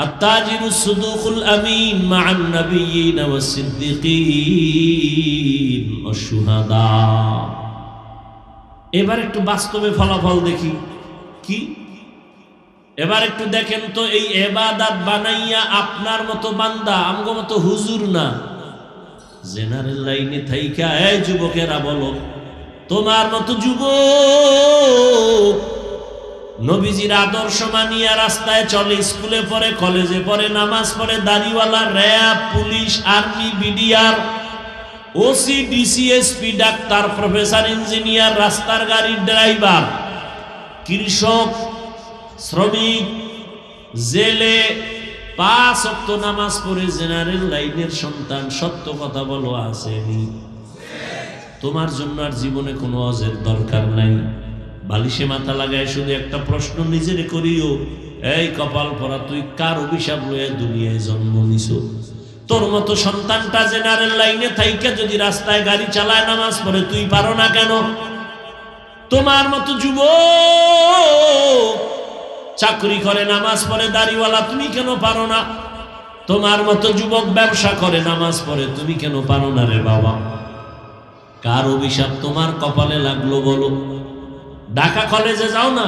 আত-তাজিরু সুদুকুল আমিন মা'আন নাবিয়্যিন ওয়াস সিদ্দিকিন ওয়াশ শুহাদা। এবার একটু বাস্তবে ফলাফল দেখি কি। এবার একটু দেখেন তো, এই ইবাদত বানাইয়া আপনার মতো বান্দা, আমগো মতো হুজুর না, জেনারেল লাইনে থাইকা, এই যুবকেরা বলো, তোমার মতো যুবক নবীজির আদর্শ মানিয়া রাস্তায় চলে, স্কুলে পড়ে, কলেজে পড়ে, নামাজ পড়ে, দাড়িওয়ালা, RAB, police, army, BDR, OC, DC, SP, doctor, professor, engineer, রাস্তার গাড়ির ড্রাইভার, কৃষক, শ্রমিক, জেলে, 5 ওয়াক্ত নামাজ পড়ে জেনারেল লাইনের সন্তান। সত্য কথা বলো, আসেনি? তোমার জন্য আর জীবনে কোনো অজের দরকার নাই। বালিশে মাথা লাগায় শুধু একটা প্রশ্ন নিজেরে করিও, এই কপাল পরা, তুই কার অভিশাপ লয়ে দুনিয়ায় জন্ম নিছো? তোর মতো সন্তানটা জেনারেল লাইনে থাইকে যদি রাস্তায় গাড়ি চালায় নামাজ পড়ে তুই পারো না কেন? তোমার মতো যুবক চাকরি করে নামাজ পড়ে দাড়িওয়ালা, তুমি কেন পারো না? তোমার মতো যুবক ব্যবসা করে নামাজ পড়ে, তুমি কেন পারো না রে বাবা? কার অভিশাপ তোমার কপালে লাগলো বলো? ঢাকা কলেজে যাও না,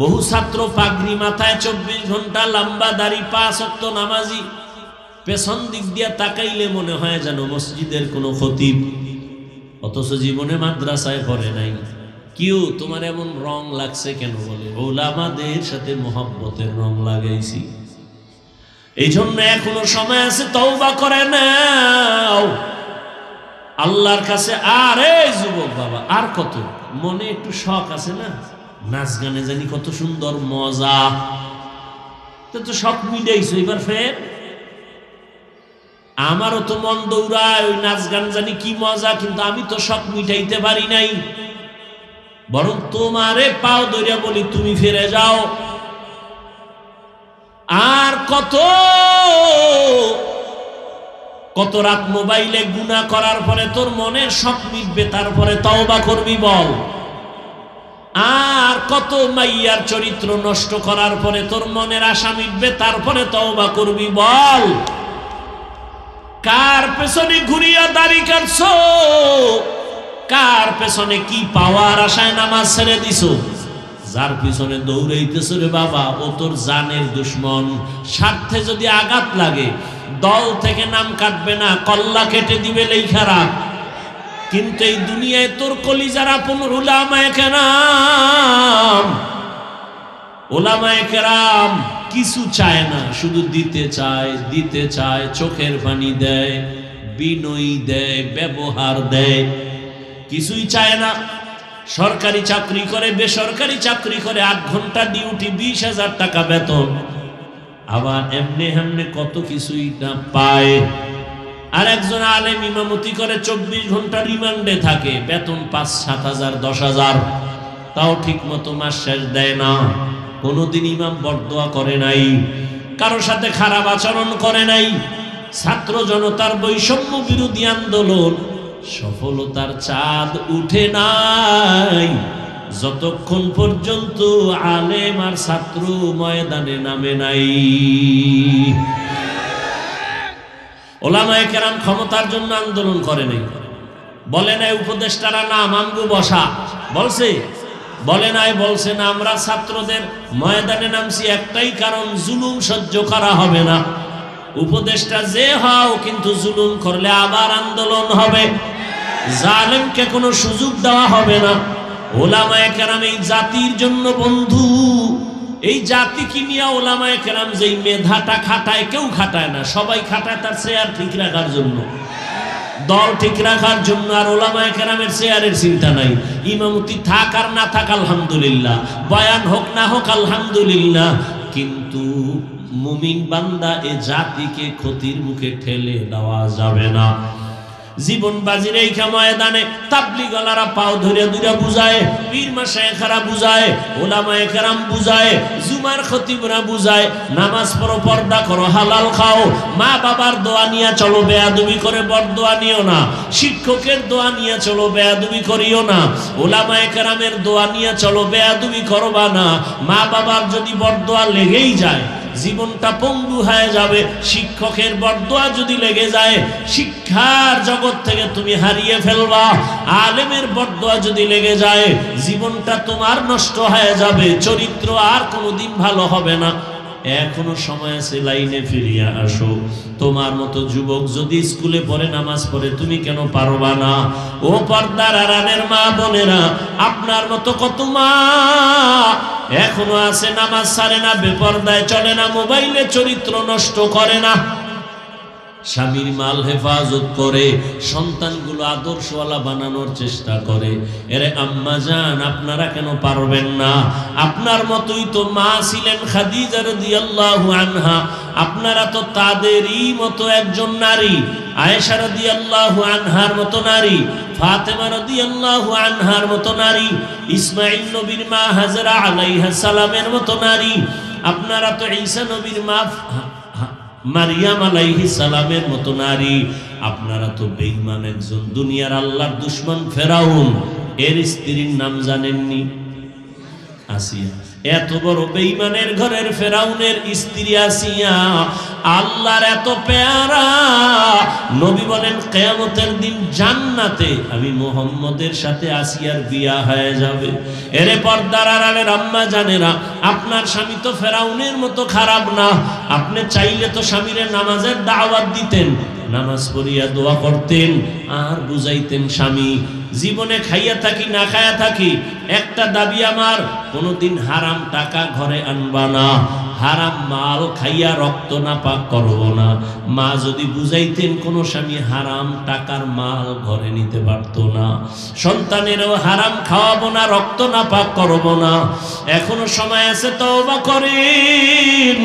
বহু ছাত্র পাগড়ি মাথায়, 24 ঘন্টা লম্বা দাড়ি, 5 ওয়াক্ত নামাজি, পেছন দিক দিয়ে তাকাইলে মনে হয় যেন মসজিদের কোনো খতিব, অথচ জীবনে মাদ্রাসায় পড়ে নাই। কিউ তোমার এমন রং লাগছে কেন? বলে ওলামাদের সাথে মোহাব্বতের রং লাগাইছি। এই জন্য এখনো সময় আছে, তওবা করে নাও আল্লাহর কাছে। আর এই যুবক বাবা, আর কত মনে একটু শখ আছে না, নাচ গানে জানি কত সুন্দর মজা, তো শখ মিটাইছো, এবার ফের আমারও তো মন দৌড়ায়, ওই নাচ গান জানি কি মজা, কিন্তু আমি তো শখ মিটাইতে পারি নাই। বরং তোমারে পাও ধরিয়া বলি তুমি ফিরে যাও। আর কত কত রাত মোবাইলে গুনাহ করার পরে তোর মনের শখ মিটবে, তারপরে তওবা করবি বল। আর কত মাইয়ার চরিত্র নষ্ট করার পরে তোর মনের আশা মিটবে, তারপরে তওবা করবি বল। কার পেছনে ঘুরিয়া দাড়ি কাটছো? কার পেছনে কি পাওয়ার আশায় নামাজ ছেড়ে দিছো? যার পিছনে দৌড়াইতেছো রে বাবা, ও তোর জানের দুশ্মন। স্বার্থে যদি আঘাত লাগে দল থেকে নাম কাটবে না, কল্লা কেটে দিবে লেখা রাখ। কিন্তু এই দুনিয়ায় তোর কলিজার আপন উলামায়ে কেরাম, উলামায়ে কেরাম কিছু চায় না, শুধু দিতে চায়, দিতে চায়, চোখের পানি দেয়, বিনয়ী দেয়, ব্যবহার দেয়, কিছুই চায় না। সরকারি চাকরি করে, বেসরকারি চাকরি করে, 8 ঘন্টা ডিউটি, 20,000 টাকা বেতন, আবার এমনি এমনি কত কিছুই না পায়। আর একজন আলেম ইমামতি করে, 24 ঘন্টা রিমান্ডে থাকে, বেতন 5-7 হাজার, 10 হাজার, তাও ঠিক মতো মাস শেষ দেয় না। কোনোদিন ইমাম বরদোয়া করে নাই, কারো সাথে খারাপ আচরণ করে নাই। ছাত্র জনতার বৈষম্য বিরোধী আন্দোলন সফলতার চাঁদ উঠে নাই যতক্ষণ পর্যন্ত আলেম আর ছাত্র ময়দানে নামে নাই। ওলামায়ে কেরাম ক্ষমতার জন্য আন্দোলন করে নাই, বলে নাই উপদেষ্টারা নাম আমগো বসা, বলছে? বলে নাই, বলছে না আমরা ছাত্রদের ময়দানে নামছি একটাই কারণ, জুলুম সহ্য করা হবে না। উপদেষ্টা যে হও, কিন্তু জুলুম করলে আবার আন্দোলন হবে, জালেমকে কোনো সুযোগ দেওয়া হবে না। ওলামায়ে কেরাম এই জাতির জন্য বন্ধু, এই জাতিকে নিয়ে ওলামায়ে কেরাম যেই মেধাটা খাটায়, কেউ খাটায় না, সবাই খাটায় তার চেয়ার ঠিক রাখার জন্য, দল ঠিক রাখার জন্য। আর ওলামায়ে কেরামের চেয়ারের চিন্তা নাই, ইমামতি থাক আর না থাক আলহামদুলিল্লাহ, বয়ান হোক না হোক আলহামদুলিল্লাহ। কিন্তু মুমিন বান্দা এ জাতিকে ক্ষতির মুখে ঠেলে দেওয়া যাবে না। জীবন বাজির এই ময়দানে তাবলীগওয়ালারা পাও ধরে দুইরা বুঝায়, পীর মাশায়েখরা বুঝায়, ওলামায়ে কেরাম বুঝায়, জুমার খতিবরা বুঝায়, নামাজ পড়ো, পর্দা করো, হালাল খাও, মা বাবার দোয়া নিয়ে চলো, বেয়াদবি করে বরদোয়া নিও না, শিক্ষকের দোয়া নিয়ে চলো, বেয়াদবি করিও না, ওলামায়ে কেরামের দোয়া নিয়ে চলো, বেয়াদবি করবা না। মা বাবার যদি বরদোয়া লেগেই যায় জীবনটা পঙ্গু হয়ে যাবে, শিক্ষকের বরদোয়া যদি লেগে যায় শিক্ষার জগৎ থেকে তুমি হারিয়ে ফেলবা, আলেমের বরদোয়া যদি লেগে যায় জীবনটা তোমার নষ্ট হয়ে যাবে, চরিত্র আর কোনোদিন ভালো হবে না। এখনো সময় আছে, লাইনে ফিরিয়ে আসো। তোমার মতো যুবক যদি স্কুলে পড়ে, নামাজ পড়ে, তুমি কেন পারবা না? ও পর্দার আড়ালের মা বোনেরা, আপনার মতো কত মা এখনো আছে, নামাজ ছাড়ে না, বেপরদায় চলে না, মোবাইলে চরিত্র নষ্ট করে না, স্বামীর মাল হেফাজত করে, সন্তানগুলো আদর্শওয়ালা বানানোর চেষ্টা করে। এরে আম্মা জান, আপনারা কেন পারবেন না? আপনার মতোই তো মা ছিলেন খাদিজা রাদিয়াল্লাহু আনহা, আপনারা তো তাদেরই মতো একজন নারী, আয়েশা রাদিয়াল্লাহু আনহার মতো নারী, ফাতেমা রাদিয়াল্লাহু আনহার মতো নারী, ইসমাঈল নবীর মা হাজরা আলাইহিস সালামের মতো নারী, আপনারা তো ঈসা নবীর মা মারিয়াম আলাইহিস সালামের মতো নারী। আপনারা তো বেঈমান একজন দুনিয়ার আল্লাহর দুশমন ফেরাউন, এর স্ত্রীর নাম জানেননি? আসিয়া। এত বড় বেঈমানের ঘরের ফেরাউনের স্ত্রী আসিয়া আল্লাহর এত পেয়ারা। নবী বলেন কিয়ামতের দিন জান্নাতে আমি মুহাম্মদের সাথে আসিয়ার বিয়া হয়ে যাবে। এরে পর্দার আড়ালের আম্মা জানেরা, আপনার স্বামী তো ফেরাউনের মতো খারাপ না। আপনি চাইলে তো স্বামীরে নামাজের দাওয়াত দিতেন, নামাজ পড়িয়া দোয়া করতেন, আর বুঝাইতেন স্বামী জীবনে খাইয়া থাকি না খাইয়া থাকি একটা দাবি আমার, কোনোদিন হারাম টাকা ঘরে আনবা না, হারাম মাল খাইয়া রক্ত না পাক করবো না। মা যদি বুঝাইতেন, কোন স্বামী হারাম টাকার মাল ঘরে নিতে পারতো না। সন্তানেরও হারাম খাওয়াবো না, রক্ত না পাক করবো না। এখনো সময় আছে, তওবা করেন।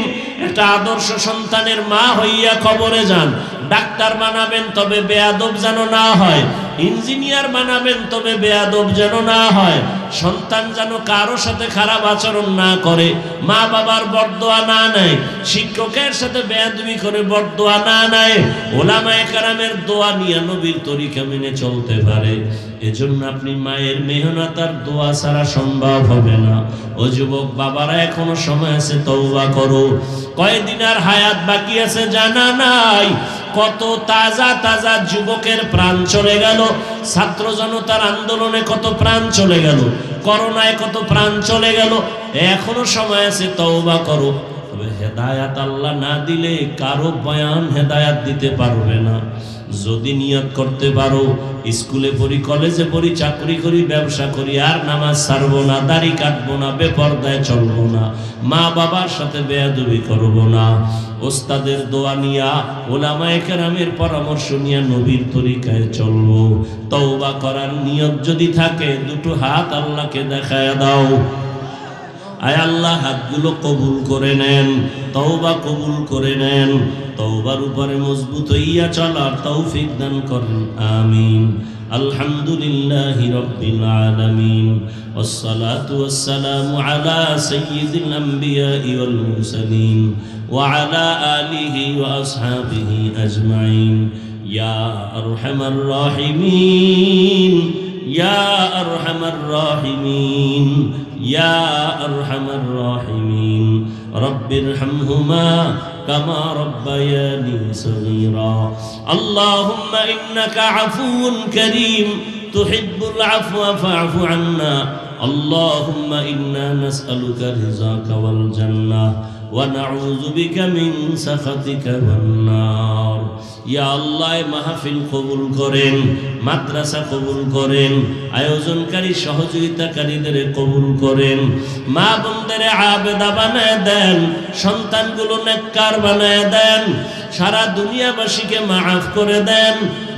একটা আদর্শ সন্তানের মা হইয়া কবরে যান। ডাক্তার বানাবেন, তবে বেয়াদব যেন না হয়। ইঞ্জিনিয়ার বানাবেন, তবে বেয়াদব যেন না হয়। সন্তান যেন কারো সাথে খারাপ আচরণ না করে, মা বাবার বরদোয়া না নেয়, শিক্ষকের সাথে বেয়াদবি করে বরদোয়া না নেয়, ওলামায়ে কেরামের দোয়া নিয়ে নবীর তরিকা মেনে চলতে পারে। এজন্য আপনি মায়ের মেহনত আর দোয়া ছাড়া সম্ভব হবে না। ও যুবক বাবারা, এখনো সময় আছে, তওবা করো। কয়দিন আর হায়াত বাকি আছে জানা নাই। কত তাজা তাজা যুবকের প্রাণ চলে গেল, ছাত্র জনতার আন্দোলনে কত প্রাণ চলে গেল, করোনায় কত প্রাণ চলে গেল। এখনো সময় আছে, তওবা করো। তবে হেদায়াত আল্লাহ না দিলে কারো বয়ান হেদায়াত দিতে পারবে না। যদি নিয়ত করতে পারো, স্কুলে পড়ি, কলেজে পড়ি, চাকরি করি, ব্যবসা করি, আর নামাজ ছাড়বো না, দাড়ি কাটবো না, বেপরদায় চলবো না, মা বাবার সাথে বেয়াদবি করবো না, ওস্তাদের দোয়া নিয়া, ওলামায়ে কেরামের পরামর্শ নিয়ে নবীর তরিকায় চলবো। তওবা করার নিয়ত যদি থাকে, দুটো হাত আল্লাহকে দেখায় দাও। আয় আল্লাহ, হাতগুলো কবুল করে নেন, তওবা কবুল করে নেন। তওবার উপরে মজবুত হইয়া চলার তৌফিক দান করেন, আমিন। আলহামদুলিল্লাহি রাব্বিল আলামিন, ওয়াসসালাতু ওয়াসসালামু আলা সাইয়্যিদিল আমবিয়াই ওয়াল মুরসালিন ওয়া আলা আলিহি ওয়া আসহাবিহি আজমাইন। ইয়া আরহামার রাহিমিন, ইয়া আরহামার রাহিমিন, ইয়া আরহামার রাহিমিন। রব্বিরহামহুমা কামা রব্বায়ানি সগীরা। আল্লাহুম্মা ইন্নাকা আফুউন কারীম তুহিব্বুল আফওয়া ফা'ফু আন্না। আল্লাহুম্মা ইন্না নাসআলুকা রিযাকা ওয়াল জান্নাহ ওয়া নাউযু বিকা মিন সাখাতিকা ওয়ান নার। ইয়া আল্লাহ, মাহফিল কবুল করেন, মাদ্রাসা কবুল করেন, আয়োজনকারী সহযোগিতাকারীদের কবুল করেন, মা বোনদের আবেদা বানায় দেন, সন্তানগুলো নেককার বানায় দেন, সারা দুনিয়াবাসীকে মাফ করে দেন,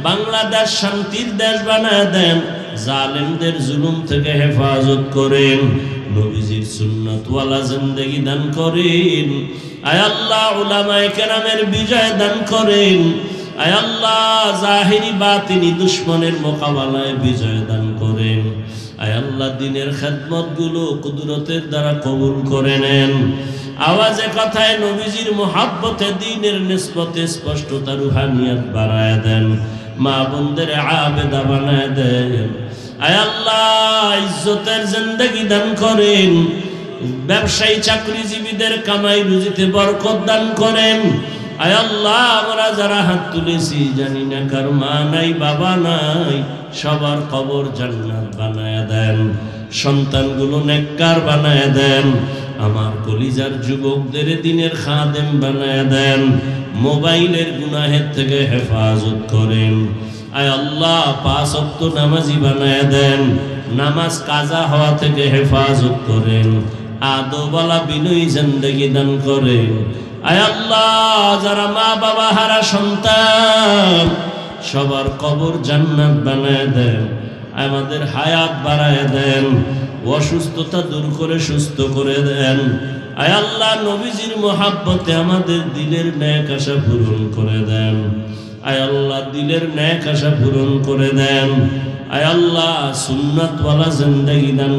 বাংলাদেশ শান্তির দেশ বানায় দেন, জালেমদের জুলুম থেকে হেফাজত করেন, নবীজির সুন্নাতওয়ালা জিন্দেগি দান করেন। আয় আল্লাহ, উলামায়ে কেরামের বিজয় দান করেন। আয় আল্লাহ, জাহিরি বাতিনি দুশমনের মোকাবেলায় বিজয় দান করেন। আয় আল্লাহ, দিনের খেদমতগুলো কুদরতের দ্বারা কবুল করে নেন। আওয়াজে কথায় নবীজির মুহাব্বতে দ্বীনের নিসবতে স্পষ্টতা রুহানিয়ত বাড়ায় দেন, মা বোনদের আবেদা বানায় দেন। আয় আল্লাহ, ইজ্জতের জিন্দেগি দান করেন, ব্যবসায়ী চাকরিজীবীদের কামাই রুজিতে বরকত দান করেন। আয় আল্লাহ, আমরা যারা হাত তুলেছি, জানি না কার মা নাই, বাবা নাই, সবার কবর জান্নাত বানায় দেন, সন্তানগুলো নেককার বানায় দেন, আমার কলিজার যুবকদের দিনের খাদেম বানায় দেন, মোবাইলের গুনাহের থেকে হেফাজত করেন। আয় আল্লাহ, 5 ওয়াক্ত নামাজি বানায় দেন, নামাজ কাজা হওয়া থেকে হেফাজত করেন, আদবওয়ালা বিনয়ী জিন্দেগি দান করেন। আয় আল্লাহ, যারা মা বাবা হারা সন্তান, সবার কবর জান্নাত বানায় দেন, আমাদের হায়াত বাড়ায় দেন, অসুস্থতা দূর করে সুস্থ করে দেন। আয় আল্লাহ, নবীজির মুহাব্বতে আমাদের দিলের নেক আশা পূরণ করে দেন। আয় আল্লাহ, দিলের নেক আশা পূরণ করে দেন। আয় আল্লাহ, সুন্নাতওয়ালা জিন্দেগি দান